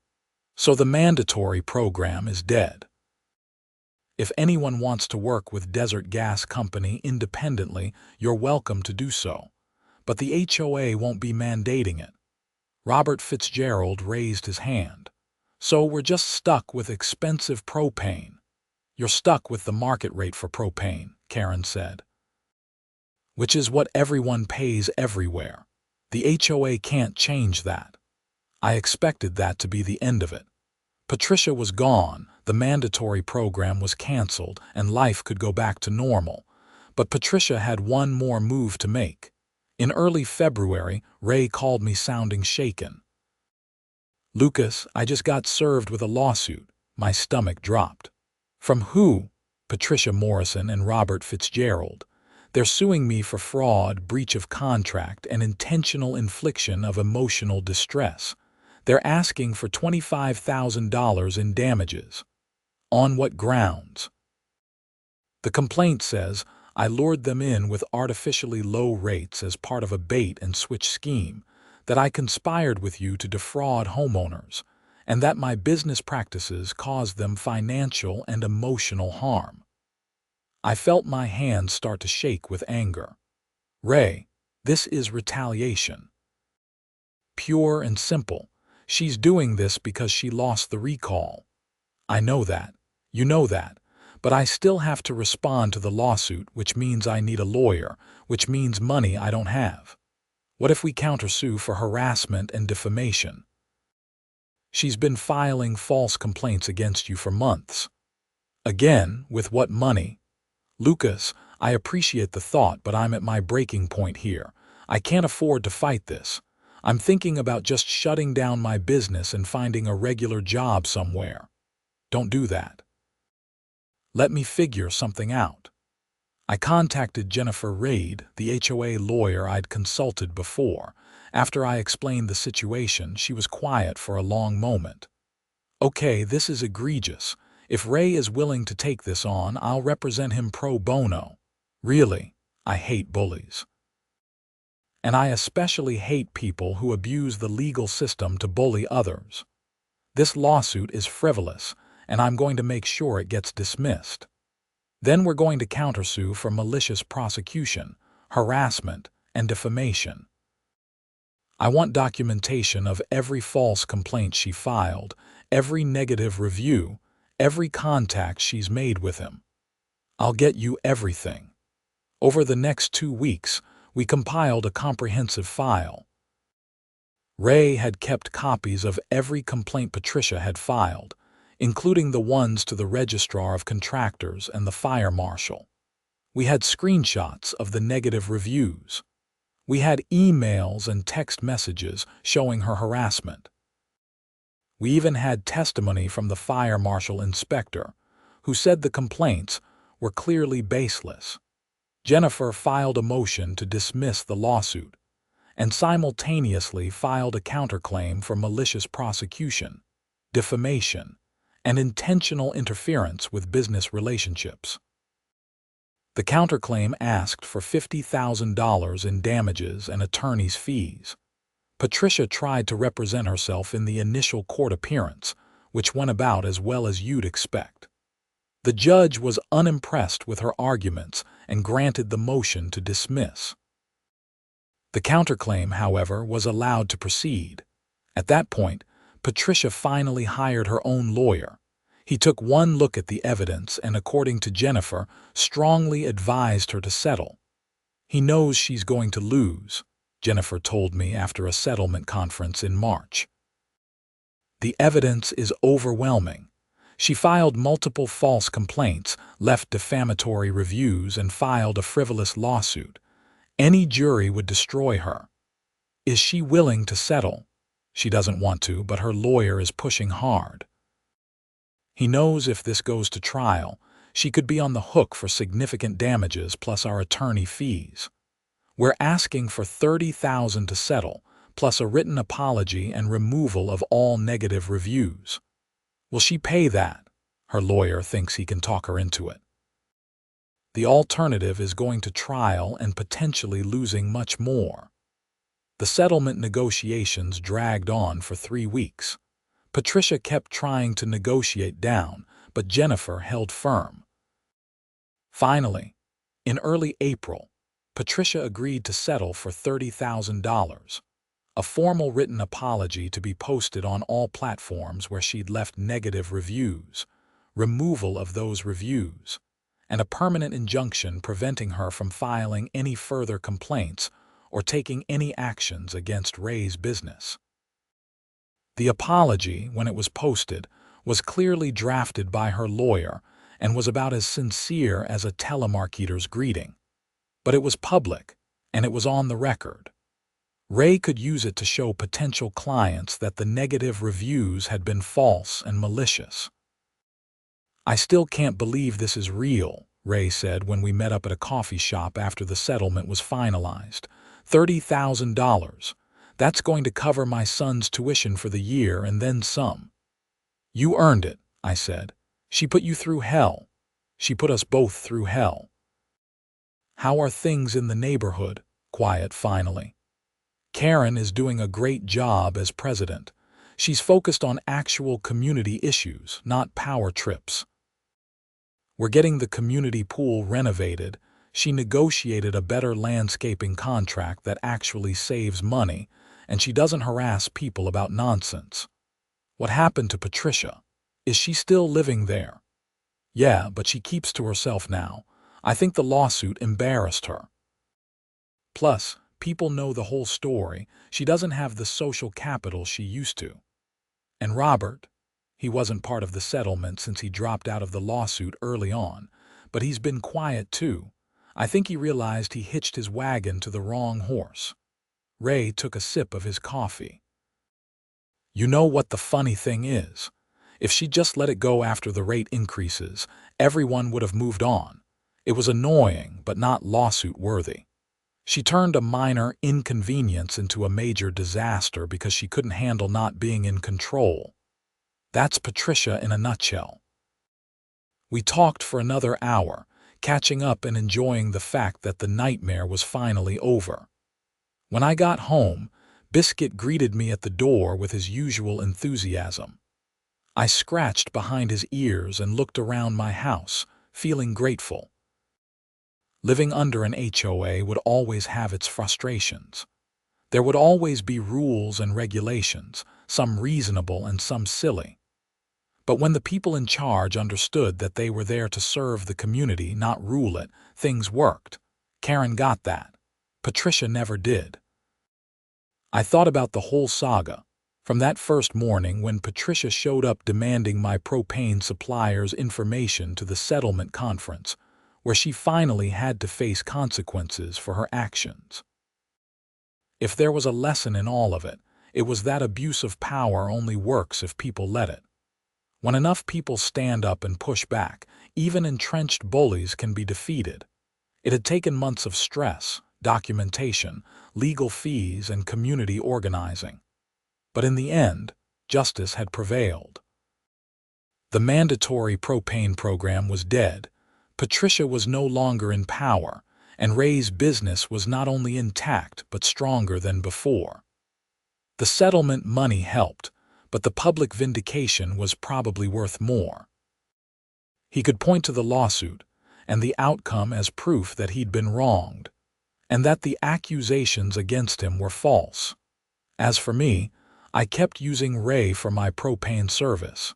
"So the mandatory program is dead. If anyone wants to work with Desert Gas Company independently, you're welcome to do so. But the HOA won't be mandating it." Robert Fitzgerald raised his hand. "So we're just stuck with expensive propane." "You're stuck with the market rate for propane," Karen said. "Which is what everyone pays everywhere. The HOA can't change that." I expected that to be the end of it. Patricia was gone, the mandatory program was canceled, and life could go back to normal. But Patricia had one more move to make. In early February, Ray called me sounding shaken. "Lucas, I just got served with a lawsuit." My stomach dropped. "From who?" "Patricia Morrison and Robert Fitzgerald. They're suing me for fraud, breach of contract, and intentional infliction of emotional distress. They're asking for $25,000 in damages." "On what grounds?" "The complaint says I lured them in with artificially low rates as part of a bait-and-switch scheme, that I conspired with you to defraud homeowners, and that my business practices caused them financial and emotional harm." I felt my hands start to shake with anger. "Ray, this is retaliation. Pure and simple. She's doing this because she lost the recall." "I know that. You know that. But I still have to respond to the lawsuit, which means I need a lawyer, which means money I don't have. What if we countersue for harassment and defamation?" "She's been filing false complaints against you for months." "Again, with what money?" "Lucas, I appreciate the thought, but I'm at my breaking point here. I can't afford to fight this. I'm thinking about just shutting down my business and finding a regular job somewhere." "Don't do that. Let me figure something out." I contacted Jennifer Reid, the HOA lawyer I'd consulted before. After I explained the situation, she was quiet for a long moment. "Okay, this is egregious. If Ray is willing to take this on, I'll represent him pro bono." "Really? I hate bullies. And I especially hate people who abuse the legal system to bully others. This lawsuit is frivolous, and I'm going to make sure it gets dismissed. Then we're going to countersue for malicious prosecution, harassment, and defamation. I want documentation of every false complaint she filed, every negative review, every contact she's made with him. I'll get you everything." Over the next 2 weeks, we compiled a comprehensive file. Ray had kept copies of every complaint Patricia had filed, including the ones to the registrar of contractors and the fire marshal. We had screenshots of the negative reviews. We had emails and text messages showing her harassment. We even had testimony from the fire marshal inspector, who said the complaints were clearly baseless. Jennifer filed a motion to dismiss the lawsuit, and simultaneously filed a counterclaim for malicious prosecution, defamation, and intentional interference with business relationships. The counterclaim asked for $50,000 in damages and attorney's fees. Patricia tried to represent herself in the initial court appearance, which went about as well as you'd expect. The judge was unimpressed with her arguments and granted the motion to dismiss. The counterclaim, however, was allowed to proceed. At that point, Patricia finally hired her own lawyer. He took one look at the evidence and, according to Jennifer, strongly advised her to settle. "He knows she's going to lose," Jennifer told me after a settlement conference in March. "The evidence is overwhelming. She filed multiple false complaints, left defamatory reviews, and filed a frivolous lawsuit. Any jury would destroy her. Is she willing to settle? She doesn't want to, but her lawyer is pushing hard. He knows if this goes to trial, she could be on the hook for significant damages plus our attorney fees. We're asking for $30,000 to settle, plus a written apology and removal of all negative reviews. Will she pay that?" Her lawyer thinks he can talk her into it. The alternative is going to trial and potentially losing much more. The settlement negotiations dragged on for 3 weeks. Patricia kept trying to negotiate down, but Jennifer held firm. Finally, in early April, Patricia agreed to settle for $30,000, a formal written apology to be posted on all platforms where she'd left negative reviews, removal of those reviews, and a permanent injunction preventing her from filing any further complaints or taking any actions against Ray's business. The apology, when it was posted, was clearly drafted by her lawyer and was about as sincere as a telemarketer's greeting. But it was public, and it was on the record. Ray could use it to show potential clients that the negative reviews had been false and malicious. "I still can't believe this is real," Ray said when we met up at a coffee shop after the settlement was finalized. $30,000. That's going to cover my son's tuition for the year and then some." "You earned it," I said. "She put you through hell. She put us both through hell." "How are things in the neighborhood?" Quiet finally. "Karen is doing a great job as president. She's focused on actual community issues, not power trips. We're getting the community pool renovated. She negotiated a better landscaping contract that actually saves money, and she doesn't harass people about nonsense." "What happened to Patricia? Is she still living there?" "Yeah, but she keeps to herself now. I think the lawsuit embarrassed her. Plus, people know the whole story. She doesn't have the social capital she used to. And Robert, he wasn't part of the settlement since he dropped out of the lawsuit early on, but he's been quiet too. I think he realized he hitched his wagon to the wrong horse." Ray took a sip of his coffee. "You know what the funny thing is? If she just let it go after the rate increases, everyone would have moved on. It was annoying, but not lawsuit-worthy. She turned a minor inconvenience into a major disaster because she couldn't handle not being in control. That's Patricia in a nutshell." We talked for another hour, catching up and enjoying the fact that the nightmare was finally over. When I got home, Biscuit greeted me at the door with his usual enthusiasm. I scratched behind his ears and looked around my house, feeling grateful. Living under an HOA would always have its frustrations. There would always be rules and regulations, some reasonable and some silly. But when the people in charge understood that they were there to serve the community, not rule it, things worked. Karen got that. Patricia never did. I thought about the whole saga, from that first morning when Patricia showed up demanding my Propane Supplier's information to the settlement conference, where she finally had to face consequences for her actions. If there was a lesson in all of it, it was that abuse of power only works if people let it. When enough people stand up and push back, even entrenched bullies can be defeated. It had taken months of stress, documentation, legal fees, and community organizing. But in the end, justice had prevailed. The mandatory propane program was dead. Patricia was no longer in power, and Ray's business was not only intact but stronger than before. The settlement money helped, but the public vindication was probably worth more. He could point to the lawsuit and the outcome as proof that he'd been wronged, and that the accusations against him were false. As for me, I kept using Ray for my propane service.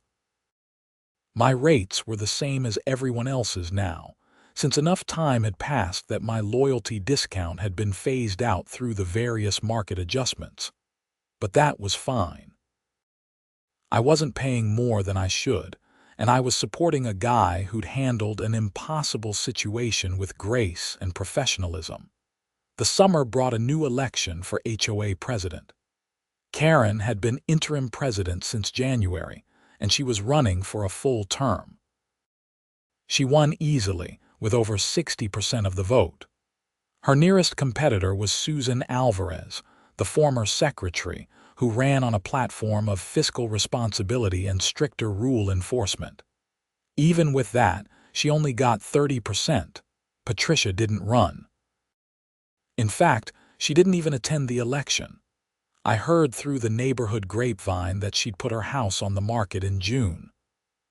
My rates were the same as everyone else's now, since enough time had passed that my loyalty discount had been phased out through the various market adjustments. But that was fine. I wasn't paying more than I should, and I was supporting a guy who'd handled an impossible situation with grace and professionalism. The summer brought a new election for HOA president. Karen had been interim president since January, and she was running for a full term. She won easily, with over 60% of the vote. Her nearest competitor was Susan Alvarez, the former secretary, who ran on a platform of fiscal responsibility and stricter rule enforcement. Even with that, she only got 30%. Patricia didn't run. In fact, she didn't even attend the election. I heard through the neighborhood grapevine that she'd put her house on the market in June.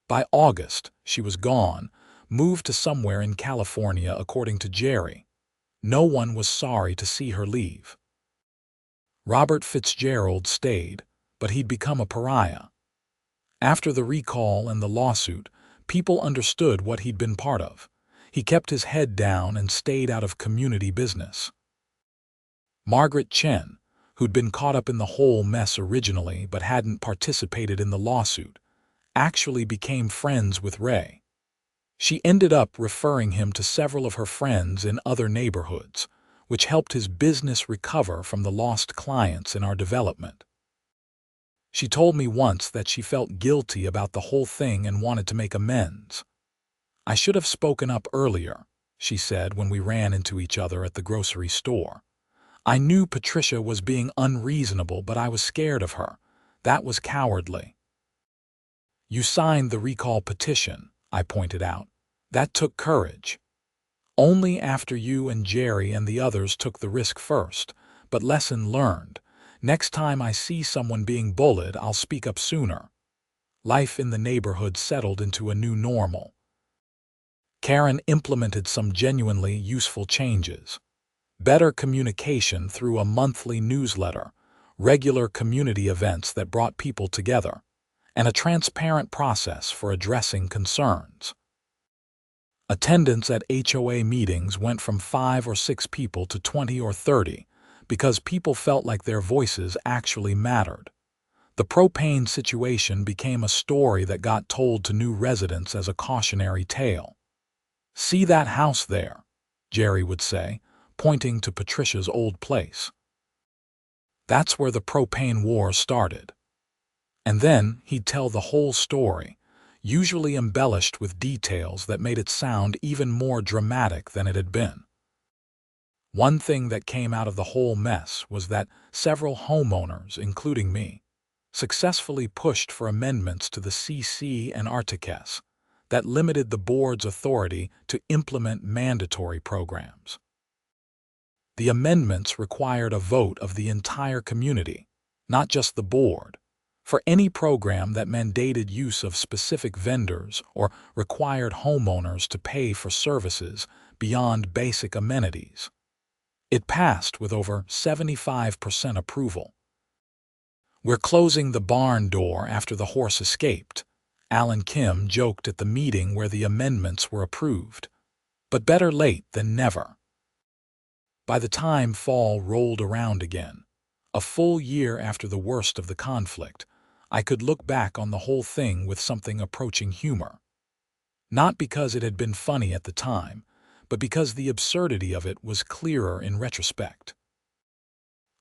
By August, she was gone, moved to somewhere in California, according to Jerry. No one was sorry to see her leave. Robert Fitzgerald stayed, but he'd become a pariah. After the recall and the lawsuit, people understood what he'd been part of. He kept his head down and stayed out of community business. Margaret Chen, who'd been caught up in the whole mess originally but hadn't participated in the lawsuit, actually became friends with Ray. She ended up referring him to several of her friends in other neighborhoods, which helped his business recover from the lost clients in our development. She told me once that she felt guilty about the whole thing and wanted to make amends. "I should have spoken up earlier," she said when we ran into each other at the grocery store. "I knew Patricia was being unreasonable, but I was scared of her. That was cowardly." "You signed the recall petition," I pointed out. "That took courage." "Only after you and Jerry and the others took the risk first, but lesson learned. Next time I see someone being bullied, I'll speak up sooner." Life in the neighborhood settled into a new normal. Karen implemented some genuinely useful changes. Better communication through a monthly newsletter, regular community events that brought people together, and a transparent process for addressing concerns. Attendance at HOA meetings went from 5 or 6 people to 20 or 30 because people felt like their voices actually mattered. The propane situation became a story that got told to new residents as a cautionary tale. "See that house there?" Jerry would say, pointing to Patricia's old place. "That's where the propane war started." And then he'd tell the whole story, usually embellished with details that made it sound even more dramatic than it had been. One thing that came out of the whole mess was that several homeowners, including me, successfully pushed for amendments to the CC and Articus that limited the board's authority to implement mandatory programs. The amendments required a vote of the entire community, not just the board, for any program that mandated use of specific vendors or required homeowners to pay for services beyond basic amenities. It passed with over 75% approval. "We're closing the barn door after the horse escaped," Alan Kim joked at the meeting where the amendments were approved. But better late than never. By the time fall rolled around again, a full year after the worst of the conflict, I could look back on the whole thing with something approaching humor. Not because it had been funny at the time, but because the absurdity of it was clearer in retrospect.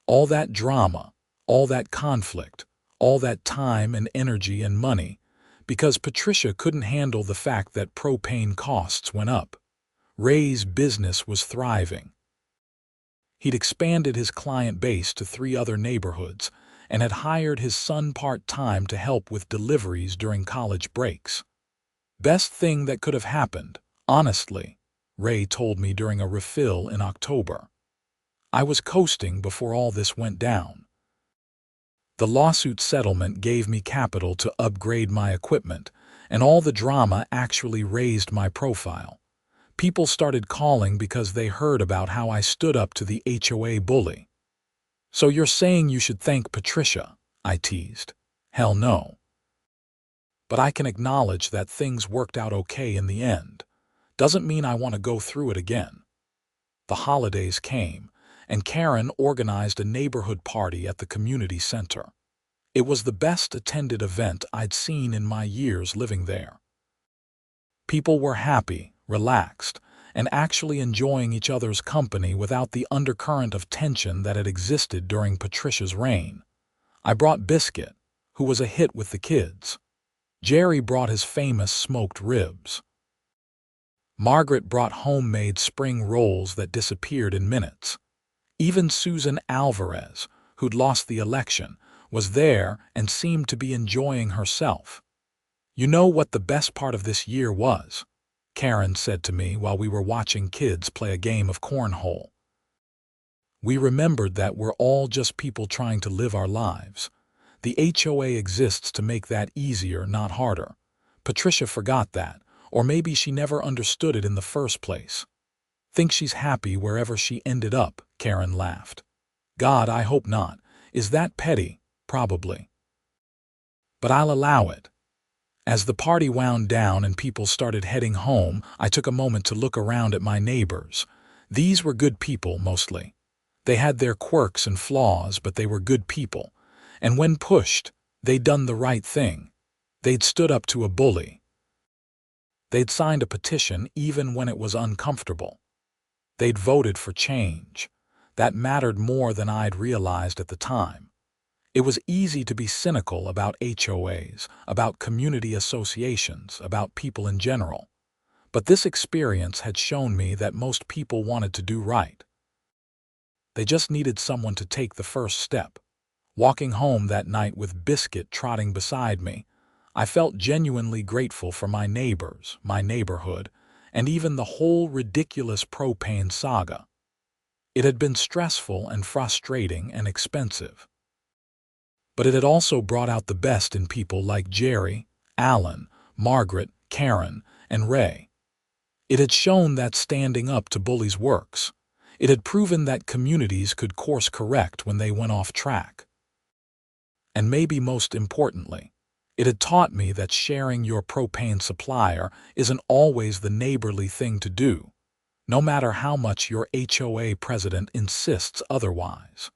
All that drama, all that conflict, all that time and energy and money, because Patricia couldn't handle the fact that propane costs went up. Ray's business was thriving. He'd expanded his client base to 3 other neighborhoods and had hired his son part-time to help with deliveries during college breaks. "Best thing that could have happened, honestly," Ray told me during a refill in October. "I was coasting before all this went down. The lawsuit settlement gave me capital to upgrade my equipment, and all the drama actually raised my profile. People started calling because they heard about how I stood up to the HOA bully. "So you're saying you should thank Patricia?" I teased. "Hell no. But I can acknowledge that things worked out okay in the end. Doesn't mean I want to go through it again." The holidays came, and Karen organized a neighborhood party at the community center. It was the best attended event I'd seen in my years living there. People were happy, relaxed, and actually enjoying each other's company without the undercurrent of tension that had existed during Patricia's reign. I brought Biscuit, who was a hit with the kids. Jerry brought his famous smoked ribs. Margaret brought homemade spring rolls that disappeared in minutes. Even Susan Alvarez, who'd lost the election, was there and seemed to be enjoying herself. "You know what the best part of this year was?" Karen said to me while we were watching kids play a game of cornhole. "We remembered that we're all just people trying to live our lives. The HOA exists to make that easier, not harder. Patricia forgot that, or maybe she never understood it in the first place. Think she's happy wherever she ended up," Karen laughed. "God, I hope not. Is that petty? Probably. But I'll allow it." As the party wound down and people started heading home, I took a moment to look around at my neighbors. These were good people, mostly. They had their quirks and flaws, but they were good people. And when pushed, they'd done the right thing. They'd stood up to a bully. They'd signed a petition even when it was uncomfortable. They'd voted for change. That mattered more than I'd realized at the time. It was easy to be cynical about HOAs, about community associations, about people in general. But this experience had shown me that most people wanted to do right. They just needed someone to take the first step. Walking home that night with Biscuit trotting beside me, I felt genuinely grateful for my neighbors, my neighborhood, and even the whole ridiculous propane saga. It had been stressful and frustrating and expensive. But it had also brought out the best in people like Jerry, Alan, Margaret, Karen, and Ray. It had shown that standing up to bullies works. It had proven that communities could course correct when they went off track. And maybe most importantly, it had taught me that sharing your propane supplier isn't always the neighborly thing to do, no matter how much your HOA president insists otherwise.